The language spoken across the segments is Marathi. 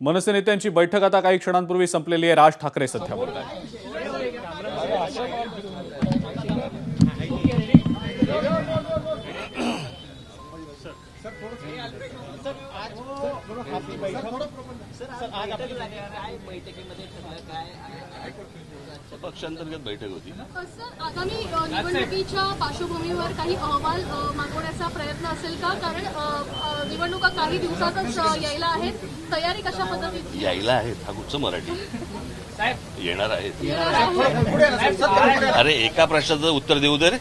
मनसे नेत्यांची बैठक आता काही क्षणांपूर्वी संपलेली आहे। राज ठाकरे सध्या बोलत आहेत। पक्षांतर्गत बैठक होती। आगामी निवडणुकीच्या पार्श्वभूमीवर काही अहवाल मागवण्याचा प्रयत्न असेल का? कारण निवडणुका काही दिवसातच यायला आहेत, तयारी कशा पद्धतीने यायला आहेत? हा कुठचं मराठी येणार आहेत? अरे एका प्रश्नाचं उत्तर देऊ दे रे।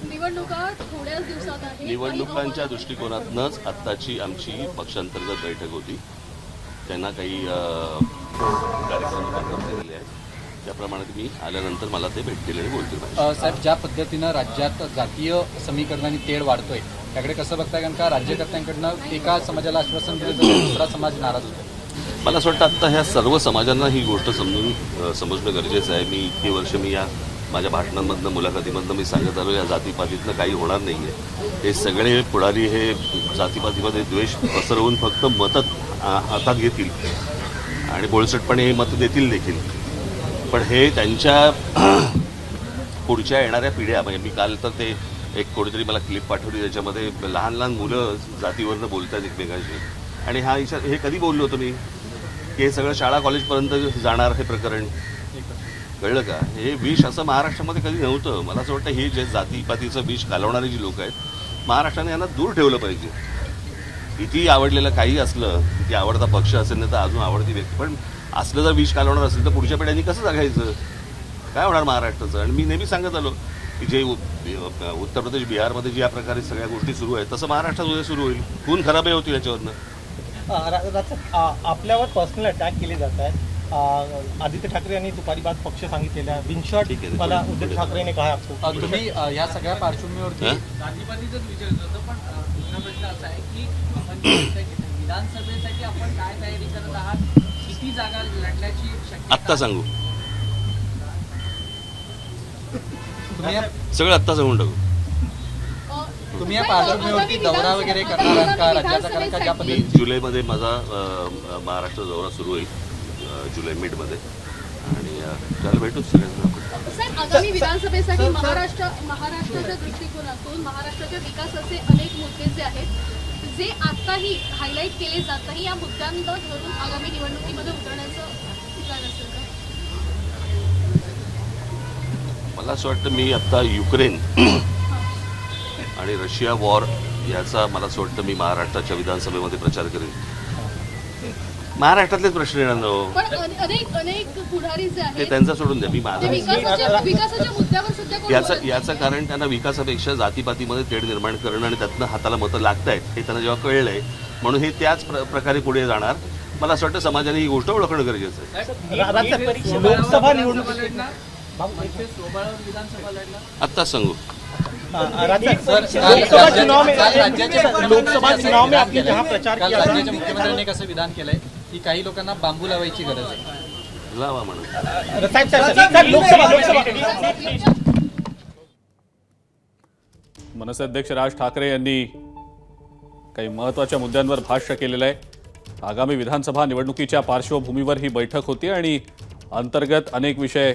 निवडणुका थोड्याच दिवसात आहेत। निवडणुकांच्या दृष्टिकोनातूनच आत्ताची आमची पक्षांतर्गत बैठक होती। त्यांना काही कार्यक्रम दिलेले आहेत, त्याप्रमाणे मी आल्यानंतर मला ते भेटतील आणि बोलतील। साहेब, ज्या पद्धतीनं राज्यात जातीय समीकरणाने तेढ वाढतोय त्याकडे कसं बघताय? कारण का राज्यकर्त्यांकडनं एका समाजाला आश्वासन दिलं तर दुसरा समाज नाराज होतो। मला असं वाटतं आत्ता ह्या सर्व समाजांना ही गोष्ट समजणं गरजेचं आहे। मी इतकी वर्ष या माझ्या भाषणांमधनं मुलाखतीमधनं मी सांगत आलो, या जातीपातीतनं काही होणार नाही आहे। हे सगळे पुढारी हे जातीपातीमध्ये द्वेष पसरवून फक्त मतं हातात घेतील आणि बोळसटपणे हे मतं देतील देखील। पण हे त्यांच्या पुढच्या येणाऱ्या पिढ्या, म्हणजे मी काल तर ते एक कोणीतरी मला क्लिप पाठवली, त्याच्यामध्ये लहान लहान मुलं जातीवरनं बोलतात एकमेकांशी। आणि हे कधी बोललो होतो मी की हे सगळं शाळा कॉलेजपर्यंत जाणार हे प्रकरण, कळलं का? हे विष असं महाराष्ट्रामध्ये कधी नव्हतं। मला असं वाटतं हे जे जातीपातीचं विष घालवणारी जी लोक आहेत, महाराष्ट्राने यांना दूर ठेवलं पाहिजे। किती आवडलेलं काही असलं, किती आवडता पक्ष असेल नाही तर अजून आवडती व्यक्ती, पण असलं जर विष घालवणार असेल तर पुढच्या पिढ्यांनी कसं जगायचं? काय होणार महाराष्ट्राचं? आणि मी नेहमी सांगत आलो की जे उत्तर प्रदेश बिहारमध्ये ज्या प्रकारे सगळ्या गोष्टी सुरू आहेत तसं महाराष्ट्रात उद्या सुरू होईल। खून खराबही होतील याच्यावरनं। आपल्यावर पर्सनल अटॅक केले जात आहेत। आदित्य ठाकरे यांनी दुपारी बाद पक्ष सांगितलेला आहे। बिनशॉट मला उद्धव ठाकरेने कहा आपको। तुम्ही या सगळ्या पार्श्वभूमीवरती जातीपातीचंच विचारत होतं, पण दुसरा प्रश्न असा आहे की विधानसभेसाठी आपण काय तयारी करत आहात? किती जागा लढण्याची शक्यता? आत्ता सांगू, सगळं आत्ता सांगून टाकू। तुम्ही या पार्श्वभूमीवरती दौरा वगैरे करणार आहात का राज्याचा? कारण का ज्या पद्धतीने जुलैमध्ये माझा महाराष्ट्र दौरा सुरू होईल, जुलै मिडमध्ये, आणि त्याला भेटूच सगळ्यांना आपण। साहेब, आगामी विधानसभेसाठी महाराष्ट्राच्या दृष्टिकोनातून महाराष्ट्राच्या विकासाचे अनेक मुद्दे जे आहेत, जे आताही हायलाईट केले जात नाही, या मुद्द्यांना धरून आगामी निवडणुकीमध्ये उतरण्याचं प्लॅन असेल का? मला असं वाटतं मी आत्ता युक्रेन आणि रशिया वॉर याचा मला असं वाटतं मी महाराष्ट्राच्या विधानसभेमध्ये प्रचार करेन। महाराष्ट्रातलेच प्रश्न येणार नो, पण अनेक पुढारी जे आहेत ते त्यांचा सोडून द्या। मी माझा विकासाच्या मुद्द्यावर सुद्धा याचं कारण त्यांना विकासापेक्षा जातीपातीमध्ये तेढ निर्माण करणं आणि त्यातनं हाताला मतं लागतायत हे त्यांना जेव्हा कळलंय, म्हणून हे त्याच प्रकारे पुढे जाणार। मला असं वाटतं समाजाने ही गोष्ट ओळखणं गरजेचं आहे। लोकसभा निवडणूक आत्ताच सांगू, लोकसभा चुनाव में आपने जहां प्रचार किया, राज्याच्या मुख्यमंत्र्यांनी कसं विधान केलंय की काही लोकांना बांबू लावायची गरज आहे। लावा म्हणून। मनसे अध्यक्ष राज ठाकरे यांनी काही महत्त्वाच्या मुद्द्यांवर भाष्य केलेलं आहे। आगामी विधानसभा निवडणुकीच्या पार्श्वभूमीवर ही बैठक होती आणि अंतर्गत अनेक विषय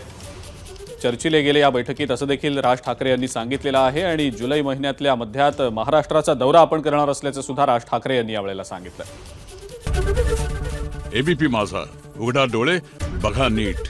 चर्चिले गेले या बैठकीत, असं देखील राज ठाकरे यांनी सांगितलेलं आहे। आणि जुलै महिन्यातल्या मध्यात महाराष्ट्राचा दौरा आपण करणार असल्याचं सुद्धा राज ठाकरे यांनी यावेळेला सांगितलं। एबीपी माझा, उघडा डोळे बघा नीट।